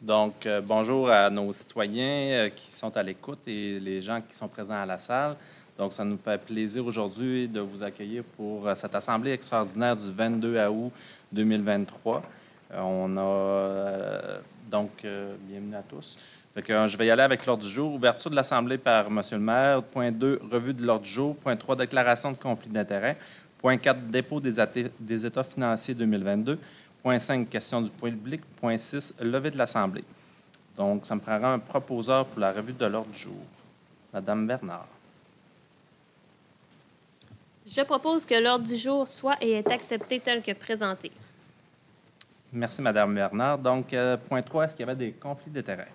Donc, bonjour à nos citoyens qui sont à l'écoute et les gens qui sont présents à la salle. Donc, ça nous fait plaisir aujourd'hui de vous accueillir pour cette assemblée extraordinaire du 22 août 2023. Bienvenue à tous. Je vais y aller avec l'ordre du jour. Ouverture de l'Assemblée par M. le maire. Point 2, revue de l'ordre du jour. Point 3, déclaration de conflit d'intérêts. Point 4, dépôt des états financiers 2022. Point 5, question du public. Point 6, levée de l'Assemblée. Donc, ça me prendra un proposeur pour la revue de l'ordre du jour. Madame Bernard. Je propose que l'ordre du jour soit et est accepté tel que présenté. Merci, Madame Bernard. Donc, point 3, est-ce qu'il y avait des conflits d'intérêts?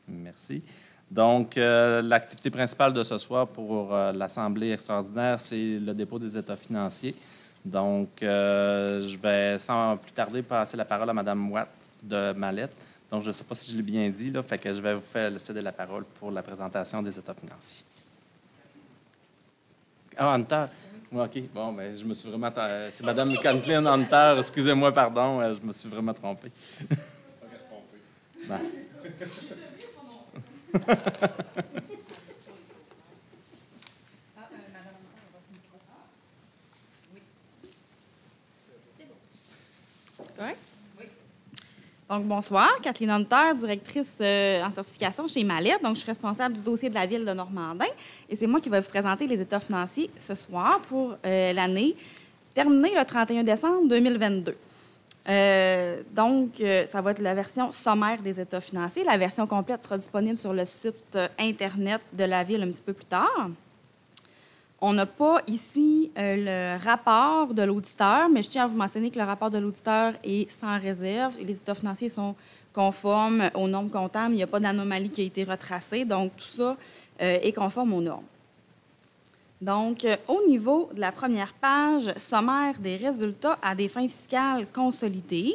Merci. Donc, l'activité principale de ce soir pour l'Assemblée extraordinaire, c'est le dépôt des états financiers. Donc, je vais sans plus tarder passer la parole à Mme Watt de Mallette. Donc, je ne sais pas si je l'ai bien dit, là, fait que je vais vous faire céder la parole pour la présentation des états financiers. Ah, Hunter. OK. Bon, mais je me suis vraiment... C'est Mme Kathleen Hunter. Excusez-moi, pardon. Je me suis vraiment trompé. Ben. Correct? Oui. Donc, bonsoir. Kathleen Hunter, directrice en certification chez Mallette. Donc, je suis responsable du dossier de la Ville de Normandin. Et c'est moi qui vais vous présenter les états financiers ce soir pour l'année terminée le 31 décembre 2022. Ça va être la version sommaire des états financiers. La version complète sera disponible sur le site Internet de la Ville un petit peu plus tard. On n'a pas ici le rapport de l'auditeur, mais je tiens à vous mentionner que le rapport de l'auditeur est sans réserve et les états financiers sont conformes aux normes comptables. Il n'y a pas d'anomalie qui a été retracée, donc tout ça est conforme aux normes. Donc, au niveau de la première page, sommaire des résultats à des fins fiscales consolidées.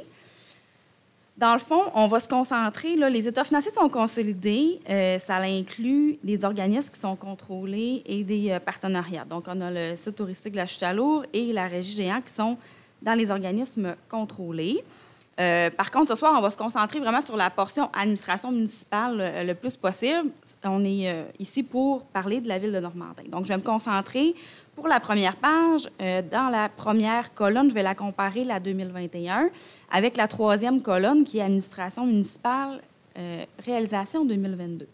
Dans le fond, on va se concentrer, là, les états financiers sont consolidés, ça inclut des organismes qui sont contrôlés et des partenariats. Donc, on a le site touristique de la Chute-à-Lourdes et la Régie Géant qui sont dans les organismes contrôlés. Par contre, ce soir, on va se concentrer vraiment sur la portion administration municipale le plus possible. On est ici pour parler de la Ville de Normandin. Donc, je vais me concentrer pour la première page. Dans la première colonne, je vais la comparer, la 2021, avec la troisième colonne qui est administration municipale, réalisation 2022.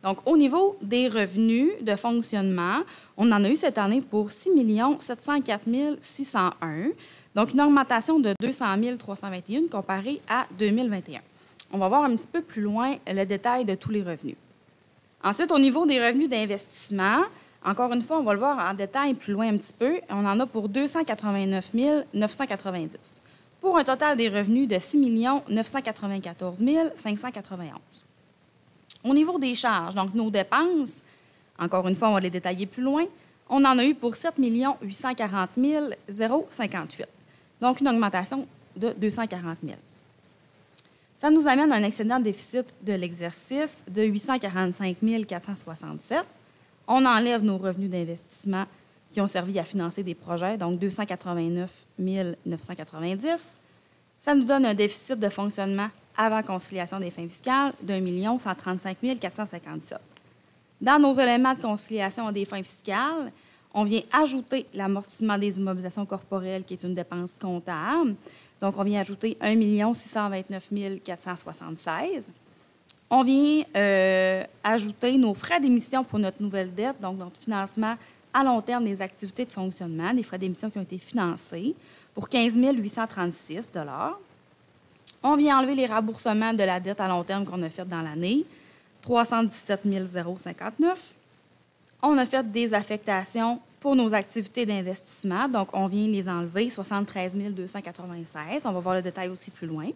Donc, au niveau des revenus de fonctionnement, on en a eu cette année pour 6 704 601. Donc, une augmentation de 200 321 comparée à 2021. On va voir un petit peu plus loin le détail de tous les revenus. Ensuite, au niveau des revenus d'investissement, encore une fois, on va le voir en détail plus loin un petit peu. On en a pour 289 990, pour un total des revenus de 6 994 591. Au niveau des charges, donc nos dépenses, encore une fois, on va les détailler plus loin, on en a eu pour 7 840 058. Donc, une augmentation de 240 000. Ça nous amène à un excédent de déficit de l'exercice de 845 467. On enlève nos revenus d'investissement qui ont servi à financer des projets, donc 289 990. Ça nous donne un déficit de fonctionnement avant conciliation des fins fiscales d'1 135 457. Dans nos éléments de conciliation des fins fiscales, on vient ajouter l'amortissement des immobilisations corporelles, qui est une dépense comptable. Donc, on vient ajouter 1 629 476. On vient ajouter nos frais d'émission pour notre nouvelle dette, donc notre financement à long terme des activités de fonctionnement, des frais d'émission qui ont été financés pour 15 836 $. On vient enlever les remboursements de la dette à long terme qu'on a faite dans l'année, 317 059. On a fait des affectations pour nos activités d'investissement. Donc, on vient les enlever, 73 296. On va voir le détail aussi plus loin.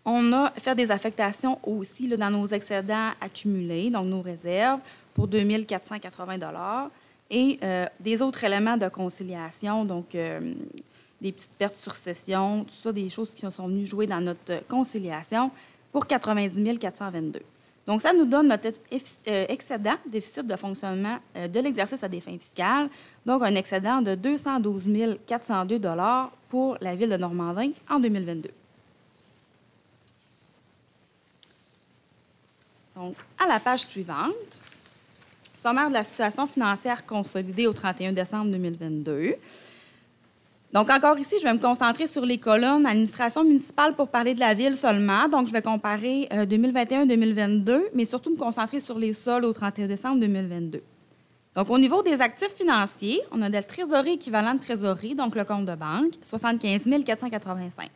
On a fait des affectations aussi là, dans nos excédents accumulés, donc nos réserves, pour 2 480 $ et des autres éléments de conciliation, donc des petites pertes sur cession, tout ça, des choses qui sont venues jouer dans notre conciliation pour 90 422. Donc, ça nous donne notre excédent, déficit de fonctionnement de l'exercice à des fins fiscales, donc un excédent de 212 402 $ pour la Ville de Normandin en 2022. Donc, à la page suivante, sommaire de la situation financière consolidée au 31 décembre 2022. Donc, encore ici, je vais me concentrer sur les colonnes administration municipale pour parler de la Ville seulement. Donc, je vais comparer 2021-2022, mais surtout me concentrer sur les soldes au 31 décembre 2022. Donc, au niveau des actifs financiers, on a de la trésorerie équivalente de trésorerie, donc le compte de banque, 75 485.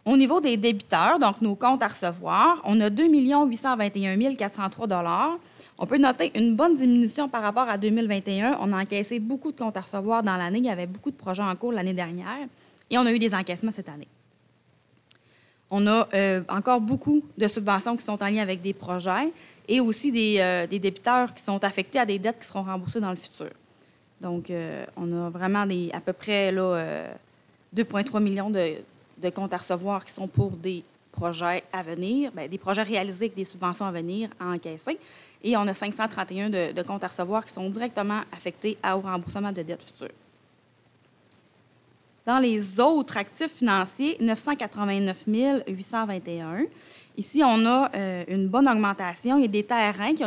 Au niveau des débiteurs, donc nos comptes à recevoir, on a 2 821 403 $. On peut noter une bonne diminution par rapport à 2021. On a encaissé beaucoup de comptes à recevoir dans l'année. Il y avait beaucoup de projets en cours l'année dernière et on a eu des encaissements cette année. On a encore beaucoup de subventions qui sont en lien avec des projets et aussi des débiteurs qui sont affectés à des dettes qui seront remboursées dans le futur. Donc, on a vraiment à peu près 2,3 millions de comptes à recevoir qui sont pour des projets à venir, des projets réalisés avec des subventions à venir à encaisser. Et on a 531 de comptes à recevoir qui sont directement affectés au remboursement de dettes futures. Dans les autres actifs financiers, 989 821. Ici, on a une bonne augmentation. Il y a des terrains qui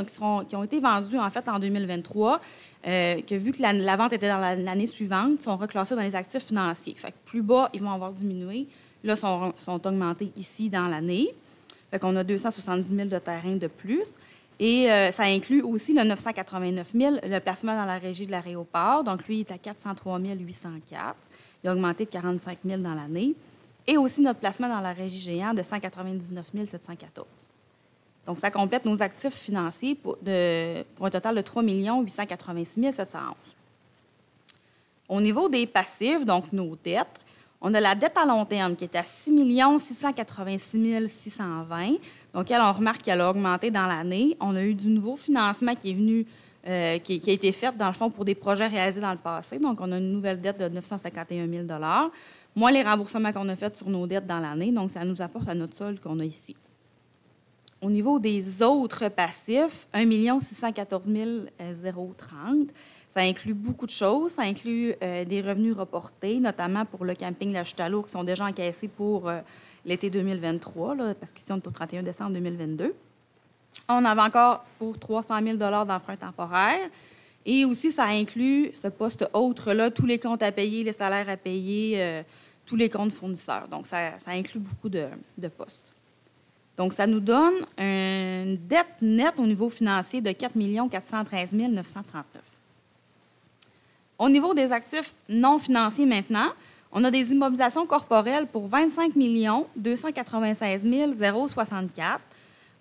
ont été vendus en fait en 2023, que vu que la vente était dans l'année suivante, sont reclassés dans les actifs financiers. Fait que plus bas, ils vont avoir diminué. Là, sont augmentés ici dans l'année. Fait qu'on a 270 000 de terrains de plus. Et ça inclut aussi le 989 000, le placement dans la régie de l'aéroport. Donc, lui, il est à 403 804. Il a augmenté de 45 000 dans l'année. Et aussi notre placement dans la régie géant de 199 714. Donc, ça complète nos actifs financiers pour un total de 3 886 711. Au niveau des passifs, donc nos dettes, on a la dette à long terme qui est à 6 686 620. Donc, on remarque qu'elle a augmenté dans l'année. On a eu du nouveau financement qui est venu, qui a été fait, dans le fond, pour des projets réalisés dans le passé. Donc, on a une nouvelle dette de 951 000 $, moins les remboursements qu'on a faits sur nos dettes dans l'année. Donc, ça nous apporte à notre solde qu'on a ici. Au niveau des autres passifs, 1 614 030. Ça inclut beaucoup de choses. Ça inclut des revenus reportés, notamment pour le camping La Chute à l'eau, qui sont déjà encaissés pour l'été 2023, là, parce qu'ils sont au 31 décembre 2022. On avait encore pour 300 000 $ d'emprunt temporaire. Et aussi, ça inclut ce poste autre-là, tous les comptes à payer, les salaires à payer, tous les comptes fournisseurs. Donc, ça inclut beaucoup de postes. Donc, ça nous donne une dette nette au niveau financier de 4 413 939. Au niveau des actifs non financiers maintenant, on a des immobilisations corporelles pour 25 296 064.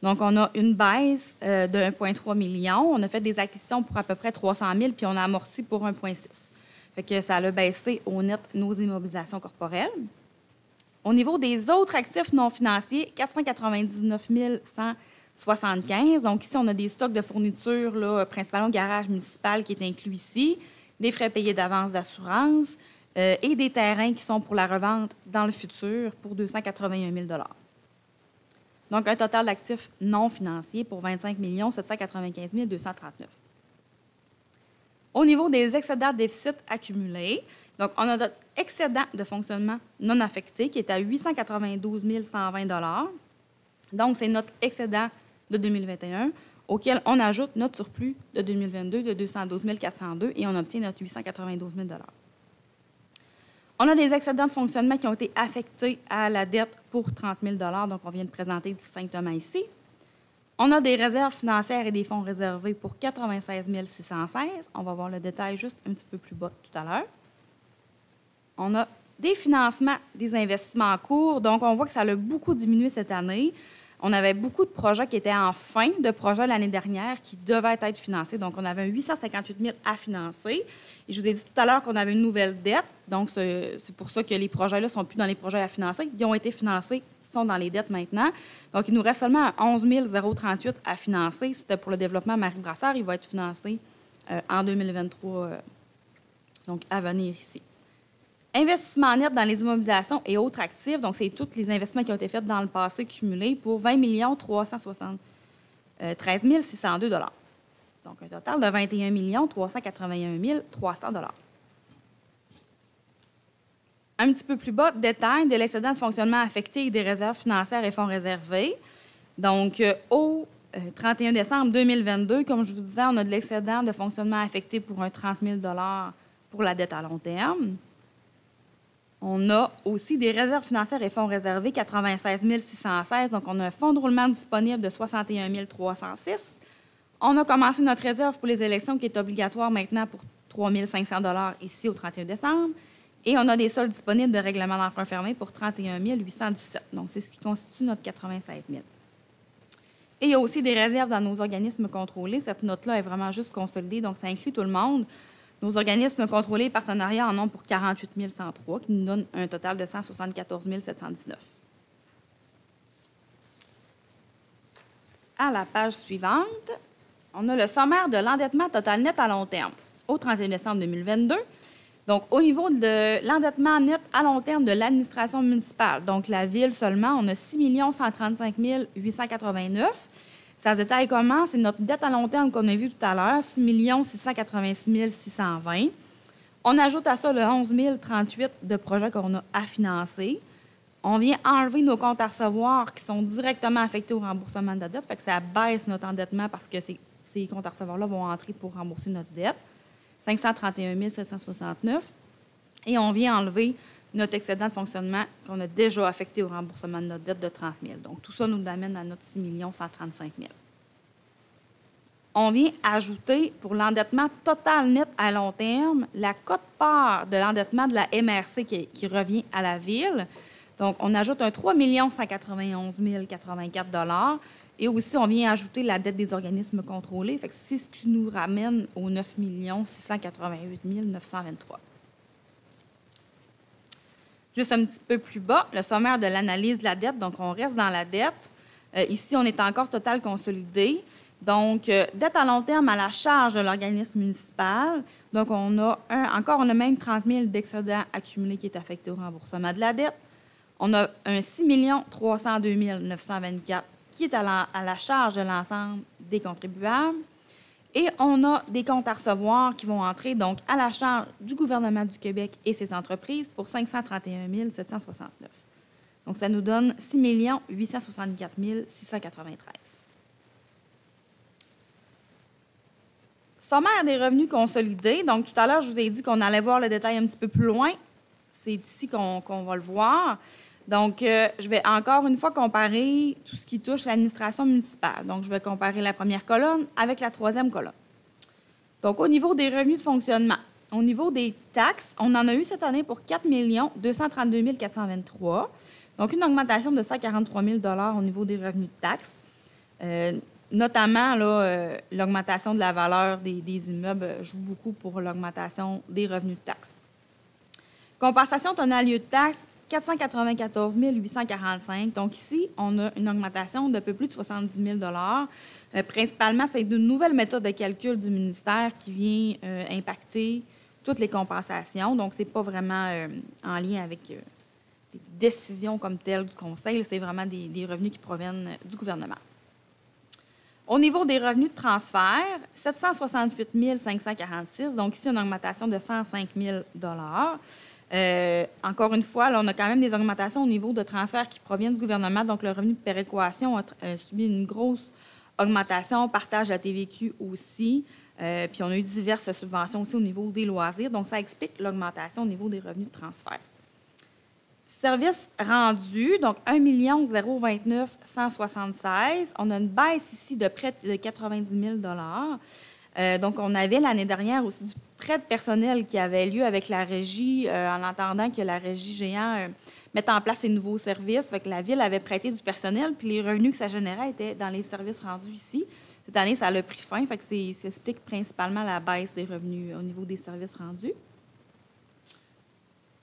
Donc, on a une baisse de 1,3 million. On a fait des acquisitions pour à peu près 300 000 puis on a amorti pour 1,6. Fait que ça a baissé au net nos immobilisations corporelles. Au niveau des autres actifs non financiers, 499 175. Donc, ici, on a des stocks de fournitures, là, principalement au garage municipal qui est inclus ici, des frais payés d'avance d'assurance et des terrains qui sont pour la revente dans le futur pour 281 000 $. Donc, un total d'actifs non financiers pour 25 795 239. Au niveau des excédents déficits accumulés, donc, on a notre excédent de fonctionnement non affecté qui est à 892 120 $. Donc, c'est notre excédent de 2021 auquel on ajoute notre surplus de 2022 de 212 402 et on obtient notre 892 000 $. On a des excédents de fonctionnement qui ont été affectés à la dette pour 30 000 $, donc on vient de présenter distinctement ici. On a des réserves financières et des fonds réservés pour 96 616. On va voir le détail juste un petit peu plus bas tout à l'heure. On a des financements, des investissements en cours. Donc, on voit que ça a beaucoup diminué cette année. On avait beaucoup de projets qui étaient en fin de projet l'année dernière qui devaient être financés. Donc, on avait 858 000 à financer. Et je vous ai dit tout à l'heure qu'on avait une nouvelle dette. Donc, c'est pour ça que les projets-là ne sont plus dans les projets à financer. Ils ont été financés, ils sont dans les dettes maintenant. Donc, il nous reste seulement 11 038 à financer. C'était pour le développement Marie-Brassard. Il va être financé en 2023, donc à venir ici. Investissement net dans les immobilisations et autres actifs. Donc, c'est tous les investissements qui ont été faits dans le passé cumulés pour 20 373 602 $. Donc, un total de 21 381 300 $. Un petit peu plus bas, détail de l'excédent de fonctionnement affecté et des réserves financières et fonds réservés. Donc, au 31 décembre 2022, comme je vous disais, on a de l'excédent de fonctionnement affecté pour un 30 000 $ pour la dette à long terme. On a aussi des réserves financières et fonds réservés, 96 616. Donc, on a un fonds de roulement disponible de 61 306. On a commencé notre réserve pour les élections qui est obligatoire maintenant pour 3 500 $ ici au 31 décembre. Et on a des soldes disponibles de règlement d'emprunt fermé pour 31 817. Donc, c'est ce qui constitue notre 96 000. Et il y a aussi des réserves dans nos organismes contrôlés. Cette note-là est vraiment juste consolidée, donc ça inclut tout le monde. Nos organismes contrôlés et partenariats en ont pour 48 103, qui nous donne un total de 174 719. À la page suivante, on a le sommaire de l'endettement total net à long terme au 31 décembre 2022. Donc, au niveau de l'endettement net à long terme de l'administration municipale, donc la Ville seulement, on a 6 135 889. Ça se détaille comment? C'est notre dette à long terme qu'on a vu tout à l'heure, 6 686 620. On ajoute à ça le 11 038 de projets qu'on a à financer. On vient enlever nos comptes à recevoir qui sont directement affectés au remboursement de la dette. Fait que ça baisse notre endettement parce que ces comptes à recevoir-là vont entrer pour rembourser notre dette. 531 769. Et on vient enlever notre excédent de fonctionnement qu'on a déjà affecté au remboursement de notre dette de 30 000. Donc, tout ça nous amène à notre 6 135 000. On vient ajouter, pour l'endettement total net à long terme, la quote-part de l'endettement de la MRC qui revient à la Ville. Donc, on ajoute un 3 191 084 $. Et aussi, on vient ajouter la dette des organismes contrôlés. Fait que c'est ce qui nous ramène aux 9 688 923. Juste un petit peu plus bas, le sommaire de l'analyse de la dette. Donc, on reste dans la dette. Ici, on est encore total consolidé. Donc, dette à long terme à la charge de l'organisme municipal. Donc, on a même 30 000 d'excédent accumulé qui est affecté au remboursement de la dette. On a un 6 302 924 qui est à la charge de l'ensemble des contribuables. Et on a des comptes à recevoir qui vont entrer donc à la charge du gouvernement du Québec et ses entreprises pour 531 769. Donc, ça nous donne 6 864 693. Sommaire des revenus consolidés. Donc, tout à l'heure, je vous ai dit qu'on allait voir le détail un petit peu plus loin. C'est ici qu'on va le voir. Donc, je vais encore une fois comparer tout ce qui touche l'administration municipale. Donc, je vais comparer la première colonne avec la troisième colonne. Donc, au niveau des revenus de fonctionnement, au niveau des taxes, on en a eu cette année pour 4 232 423. Donc, une augmentation de 143 000 $ au niveau des revenus de taxes. Notamment, l'augmentation de la valeur des immeubles joue beaucoup pour l'augmentation des revenus de taxes. Compensation tonale lieu de taxes, 494 845. Donc ici, on a une augmentation d'un peu plus de 70 000 $. Principalement, c'est une nouvelle méthode de calcul du ministère qui vient impacter toutes les compensations. Donc, ce n'est pas vraiment en lien avec les décisions comme telles du Conseil. C'est vraiment des revenus qui proviennent du gouvernement. Au niveau des revenus de transfert, 768 546. Donc ici, une augmentation de 105 000 $. Encore une fois, là, on a quand même des augmentations au niveau de transferts qui proviennent du gouvernement. Donc, le revenu de péréquation a subi une grosse augmentation, partage de la TVQ aussi. Puis, on a eu diverses subventions aussi au niveau des loisirs. Donc, ça explique l'augmentation au niveau des revenus de transfert. Services rendus, donc 1 029 176. On a une baisse ici de près de 90 000 $. Donc, on avait l'année dernière aussi du prêt de personnel qui avait lieu avec la régie en entendant que la régie géant mette en place ces nouveaux services. Fait que la Ville avait prêté du personnel, puis les revenus que ça générait étaient dans les services rendus ici. Cette année, ça a pris fin. Fait que ça explique principalement la baisse des revenus au niveau des services rendus.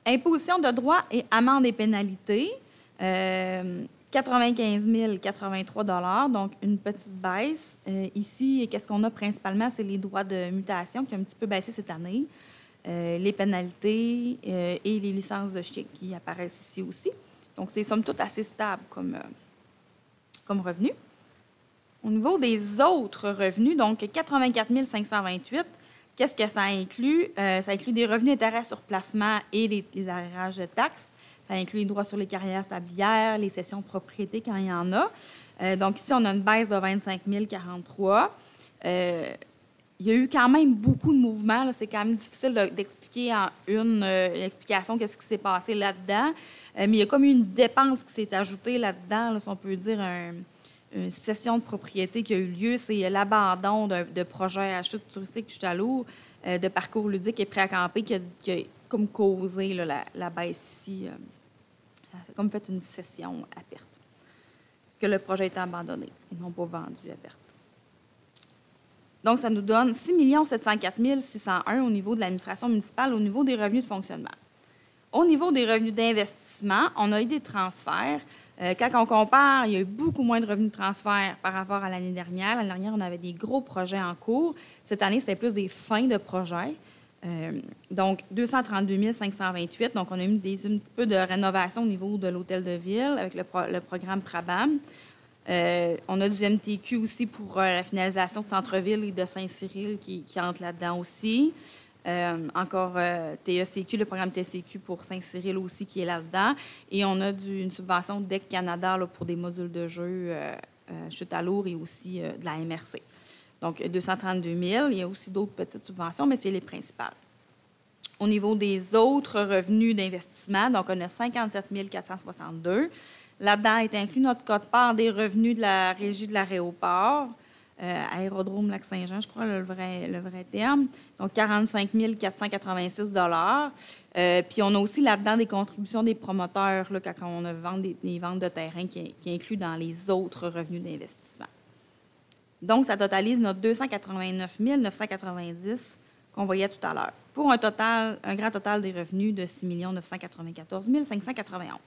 Imposition de droits et amendes et pénalités, 95 083 $, donc une petite baisse. Ici, qu'est-ce qu'on a principalement? C'est les droits de mutation qui ont un petit peu baissé cette année. les pénalités et les licences de chiens qui apparaissent ici aussi. Donc, c'est somme toute assez stable comme revenu. Au niveau des autres revenus, donc 84 528, qu'est-ce que ça inclut? Ça inclut des revenus d'intérêt sur placement et les arrérages de taxes. Ça inclut les droits sur les carrières sablières, les cessions de propriété quand il y en a. Donc ici, on a une baisse de 25 043. Il y a eu quand même beaucoup de mouvements. C'est quand même difficile d'expliquer en une explication qu'est-ce qui s'est passé là-dedans. Mais il y a comme une dépense qui s'est ajoutée là-dedans, là, si on peut dire une cession de propriété qui a eu lieu. C'est l'abandon de projets achats touristiques du Chalour, de parcours ludiques et prêts à camper qui a comme causé là, la baisse ici. Ça a comme fait une cession à perte. Parce que le projet a été abandonné. Ils n'ont pas vendu à perte. Donc, ça nous donne 6 704 601 au niveau de l'administration municipale, au niveau des revenus de fonctionnement. Au niveau des revenus d'investissement, on a eu des transferts. Quand on compare, il y a eu beaucoup moins de revenus de transfert par rapport à l'année dernière. L'année dernière, on avait des gros projets en cours. Cette année, c'était plus des fins de projets. Donc, 232 528. Donc, on a eu un petit peu de rénovation au niveau de l'hôtel de ville avec le programme Prabam. On a du MTQ aussi pour la finalisation de centre-ville et de Saint-Cyril qui entre là-dedans aussi. Encore TECQ, le programme TECQ pour Saint-Cyril aussi qui est là-dedans. Et on a une subvention DEC Canada là, pour des modules de jeu chute à lourd et aussi de la MRC. Donc, 232 000. Il y a aussi d'autres petites subventions, mais c'est les principales. Au niveau des autres revenus d'investissement, donc on a 57 462. Là-dedans est inclus notre quote-part des revenus de la Régie de l'aéroport, Aérodrome Lac-Saint-Jean, je crois, le vrai terme. Donc, 45 486 Puis, on a aussi là-dedans des contributions des promoteurs là, quand on a des ventes de terrain qui incluent dans les autres revenus d'investissement. Donc, ça totalise notre 289 990 qu'on voyait tout à l'heure, pour un grand total des revenus de 6 994 591.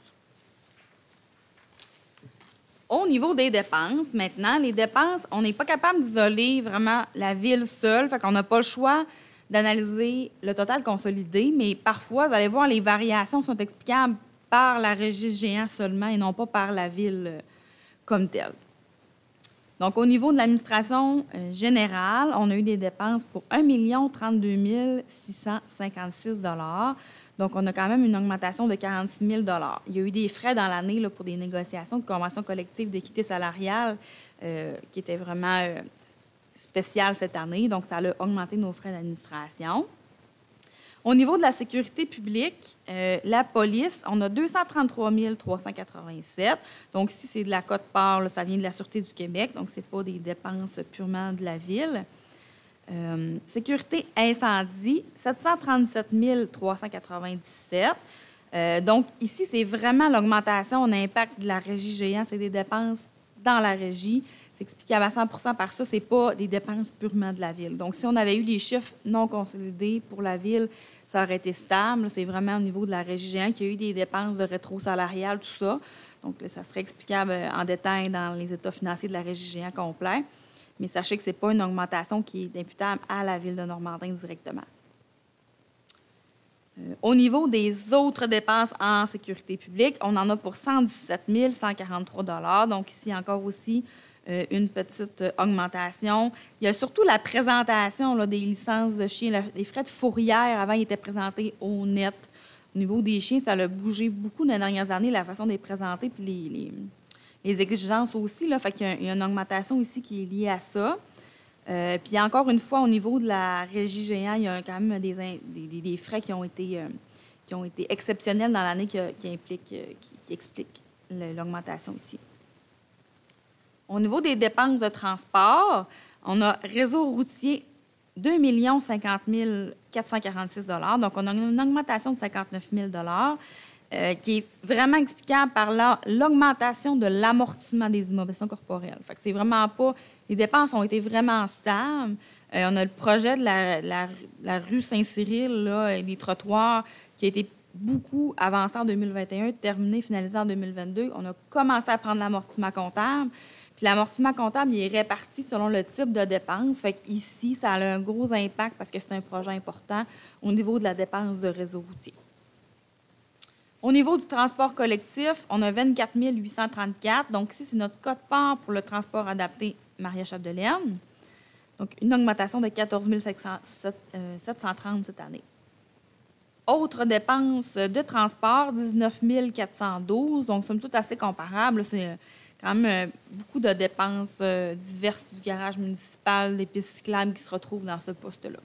Au niveau des dépenses, maintenant, les dépenses, on n'est pas capable d'isoler vraiment la ville seule, fait qu'on n'a pas le choix d'analyser le total consolidé, mais parfois, vous allez voir, les variations sont explicables par la régie géant seulement et non pas par la ville comme telle. Donc, au niveau de l'administration générale, on a eu des dépenses pour 1 032 656 $. Donc, on a quand même une augmentation de 46 000 $. Il y a eu des frais dans l'année là, pour des négociations de conventions collectives d'équité salariale qui étaient vraiment spéciales cette année. Donc, ça a augmenté nos frais d'administration. Au niveau de la sécurité publique, la police, on a 233 387. Donc, ici, c'est de la quote-part, ça vient de la Sûreté du Québec, donc ce n'est pas des dépenses purement de la ville. Sécurité incendie, 737 397. Donc, ici, c'est vraiment l'augmentation, l'impact de la régie géant, c'est des dépenses dans la régie. C'est explicable à 100 par ça, ce n'est pas des dépenses purement de la ville. Donc, si on avait eu les chiffres non consolidés pour la ville, ça aurait été stable. C'est vraiment au niveau de la régie géant qu'il y a eu des dépenses de rétro-salarial, tout ça. Donc, là, ça serait explicable en détail dans les états financiers de la régie géant complet. Mais sachez que ce n'est pas une augmentation qui est imputable à la ville de Normandin directement. Au niveau des autres dépenses en sécurité publique, on en a pour 117 143 $. Donc, ici, encore aussi, une petite augmentation. Il y a surtout la présentation là, des licences de chiens. Les frais de fourrière, avant, ils étaient présentés au net. Au niveau des chiens, ça a bougé beaucoup dans les dernières années, la façon de les présenter, puis les exigences aussi. Là, fait qu'il y a une augmentation ici qui est liée à ça. Puis encore une fois, au niveau de la régie géant, il y a quand même des frais qui ont été exceptionnels dans l'année qui expliquent l'augmentation ici. Au niveau des dépenses de transport, on a réseau routier 2 50 446 $. Donc, on a une augmentation de 59 000 $ qui est vraiment explicable par l'augmentation de l'amortissement des immobilisations corporelles. Fait que c'est vraiment pas... Les dépenses ont été vraiment stables. On a le projet de la rue Saint-Cyril, là, et des trottoirs, qui a été beaucoup avancé en 2021, terminé, finalisé en 2022. On a commencé à prendre l'amortissement comptable. Puis l'amortissement comptable, il est réparti selon le type de dépense. Fait qu'ici, ça a un gros impact parce que c'est un projet important au niveau de la dépense de réseau routier. Au niveau du transport collectif, on a 24 834. Donc, ici, c'est notre quote-part pour le transport adapté Maria-Chapdelaine. Donc, une augmentation de 14 730 cette année. Autres dépenses de transport, 19 412. Donc, somme toute assez comparable. C'est quand même beaucoup de dépenses diverses du garage municipal, des pistes cyclables qui se retrouvent dans ce poste-là.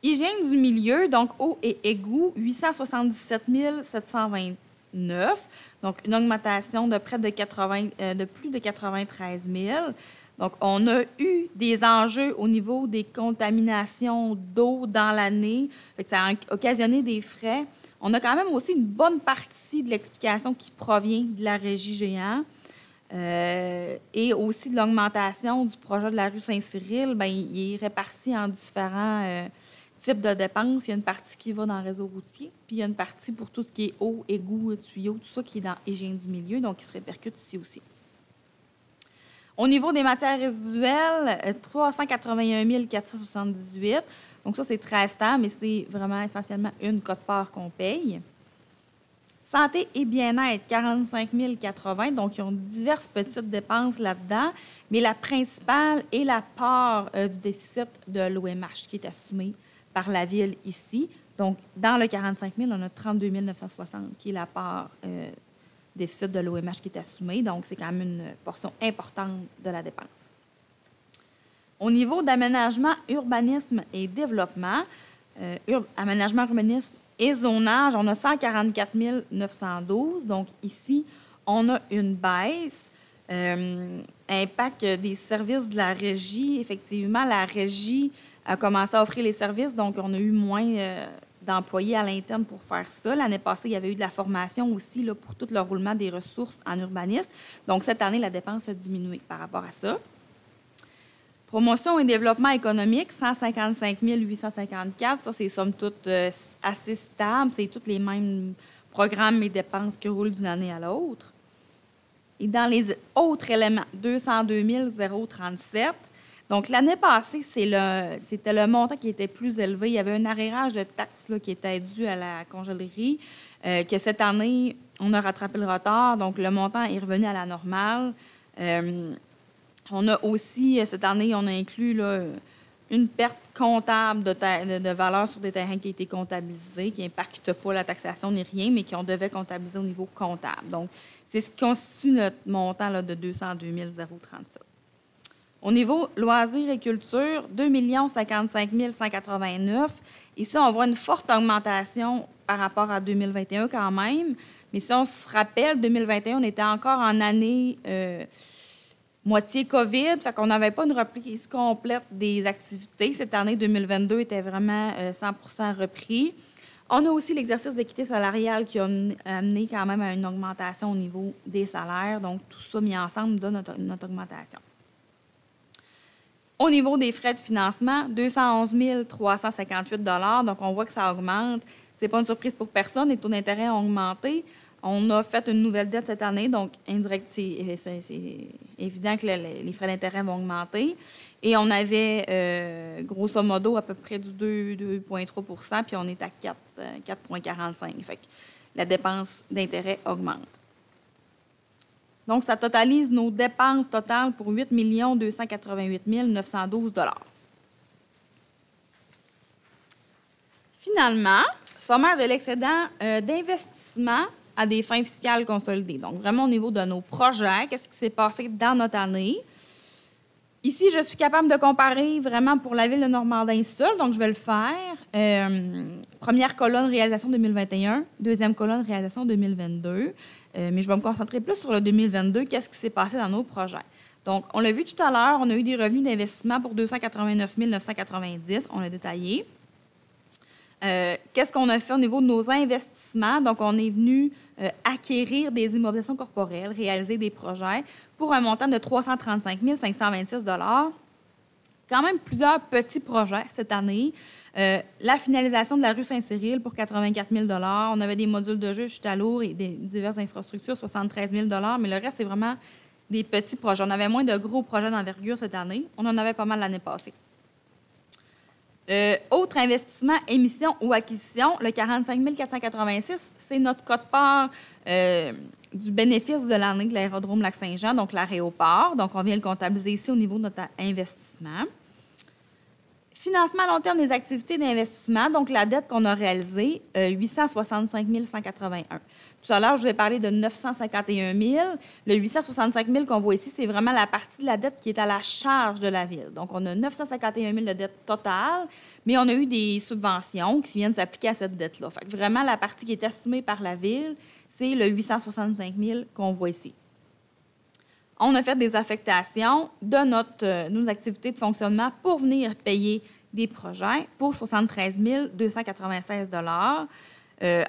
Hygiène du milieu, donc eau et égouts, 877 729. Donc, une augmentation de près de plus de 93 000. Donc, on a eu des enjeux au niveau des contaminations d'eau dans l'année. Ça a occasionné des frais. On a quand même aussi une bonne partie de l'explication qui provient de la régie Géant et aussi de l'augmentation du projet de la rue Saint-Cyril. Bien, il est réparti en différents types de dépenses. Il y a une partie qui va dans le réseau routier, puis il y a une partie pour tout ce qui est eau, égouts, tuyaux, tout ça qui est dans hygiène du milieu, donc qui se répercute ici aussi. Au niveau des matières résiduelles, 381 478. Donc, ça, c'est très stable, mais c'est vraiment essentiellement une quote-part qu'on paye. Santé et bien-être, 45 080. Donc, ils ont diverses petites dépenses là-dedans, mais la principale est la part du déficit de l'OMH qui est assumée par la Ville ici. Donc, dans le 45 000, on a 32 960 qui est la part déficit de l'OMH qui est assumée. Donc, c'est quand même une portion importante de la dépense. Au niveau d'aménagement, urbanisme et développement, aménagement, urbanisme et zonage, on a 144 912. Donc, ici, on a une baisse. Impact des services de la régie. Effectivement, la régie a commencé à offrir les services, donc on a eu moins d'employés à l'interne pour faire ça. L'année passée, il y avait eu de la formation aussi là, pour tout le roulement des ressources en urbanisme. Donc, cette année, la dépense a diminué par rapport à ça. Promotion et développement économique, 155 854. Ça, c'est somme toute assez stable. C'est tous les mêmes programmes et dépenses qui roulent d'une année à l'autre. Et dans les autres éléments, 202 037. Donc, l'année passée, c'était le montant qui était plus élevé. Il y avait un arrérage de taxes là, qui était dû à la congélerie, que cette année, on a rattrapé le retard. Donc, le montant est revenu à la normale. On a aussi, cette année, on a inclus là, une perte comptable de valeur sur des terrains qui a été comptabilisés, qui n'impacte pas la taxation ni rien, mais qu'on devait comptabiliser au niveau comptable. Donc, c'est ce qui constitue notre montant là, de 202 037. Au niveau loisirs et culture, 2 55 189. Ici, on voit une forte augmentation par rapport à 2021 quand même. Mais si on se rappelle, 2021, on était encore en année moitié COVID, fait qu'on n'avait pas une reprise complète des activités. Cette année 2022 était vraiment 100% repris. On a aussi l'exercice d'équité salariale qui a amené quand même à une augmentation au niveau des salaires. Donc, tout ça mis ensemble donne notre augmentation. Au niveau des frais de financement, 211 358 $. Donc, on voit que ça augmente. Ce n'est pas une surprise pour personne. Les taux d'intérêt ont augmenté. On a fait une nouvelle dette cette année, donc indirect, c'est évident que les frais d'intérêt vont augmenter. Et on avait, grosso modo, à peu près du 2,3 %, puis on est à 4,45 %. Fait que la dépense d'intérêt augmente. Donc, ça totalise nos dépenses totales pour 8 288 912 $. Finalement, sommaire de l'excédent d'investissement à des fins fiscales consolidées. Donc, vraiment au niveau de nos projets, qu'est-ce qui s'est passé dans notre année. Ici, je suis capable de comparer vraiment pour la ville de Normandin seule, donc je vais le faire. Première colonne, réalisation 2021. Deuxième colonne, réalisation 2022. Mais je vais me concentrer plus sur le 2022. Qu'est-ce qui s'est passé dans nos projets? Donc, on l'a vu tout à l'heure, on a eu des revenus d'investissement pour 289 990. On l'a détaillé. Qu'est-ce qu'on a fait au niveau de nos investissements? Donc, on est venu acquérir des immobilisations corporelles, réaliser des projets pour un montant de 335 526 $. Quand même plusieurs petits projets cette année. La finalisation de la rue Saint-Cyril pour 84 000 $. On avait des modules de jeu chute à l'eau et diverses infrastructures, 73 000 $. Mais le reste, c'est vraiment des petits projets. On avait moins de gros projets d'envergure cette année. On en avait pas mal l'année passée. Autre investissement, émission ou acquisition, le 45 486, c'est notre quote-part du bénéfice de l'année de l'aérodrome Lac-Saint-Jean, donc l'aéroport. Donc, on vient le comptabiliser ici au niveau de notre investissement. Financement à long terme des activités d'investissement, donc la dette qu'on a réalisée, 865 181. Tout à l'heure, je vous ai parlé de 951 000. Le 865 000 qu'on voit ici, c'est vraiment la partie de la dette qui est à la charge de la Ville. Donc, on a 951 000 de dette totale, mais on a eu des subventions qui viennent s'appliquer à cette dette-là. Fait que vraiment, la partie qui est assumée par la Ville, c'est le 865 000 qu'on voit ici. On a fait des affectations de nos activités de fonctionnement pour venir payer des projets pour 73 296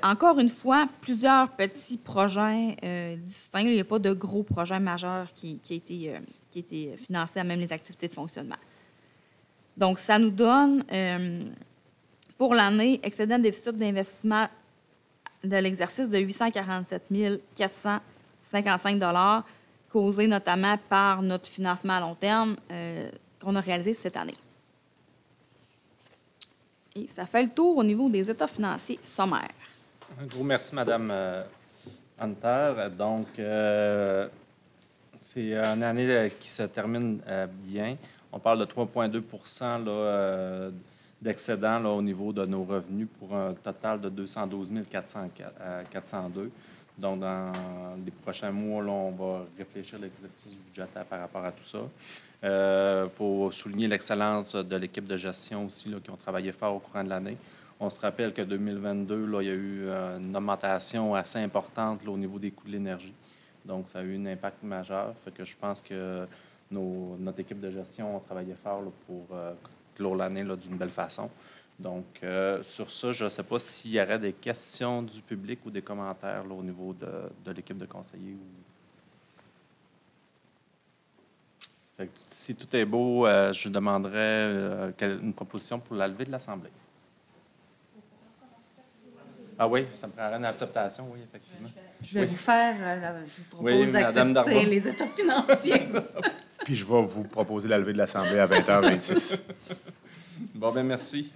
encore une fois, plusieurs petits projets distincts. Il n'y a pas de gros projets majeurs qui a été financés à même les activités de fonctionnement. Donc, ça nous donne, pour l'année, excédent déficit d'investissement de l'exercice de 847 455 causé notamment par notre financement à long terme qu'on a réalisé cette année. Et ça fait le tour au niveau des états financiers sommaires. Un gros merci, Mme Hunter. Donc, c'est une année qui se termine bien. On parle de 3,2 d'excédent au niveau de nos revenus pour un total de 212 402. Donc, dans les prochains mois, là, on va réfléchir à l'exercice budgétaire par rapport à tout ça. Pour souligner l'excellence de l'équipe de gestion aussi, là, qui ont travaillé fort au courant de l'année. On se rappelle que 2022, là, il y a eu une augmentation assez importante là, au niveau des coûts de l'énergie. Donc, ça a eu un impact majeur. Fait que je pense que notre équipe de gestion a travaillé fort là, pour clore l'année d'une belle façon. Donc, sur ça, je ne sais pas s'il y aurait des questions du public ou des commentaires là, au niveau de l'équipe de conseillers. Si tout est beau, je demanderais une proposition pour la levée de l'Assemblée. Ah oui, ça me prendrait une acceptation, oui, effectivement. Je vais vous faire, je vous propose d'accepter les états financiers. Puis je vais vous proposer la levée de l'Assemblée à 20h26. Bon, bien, merci.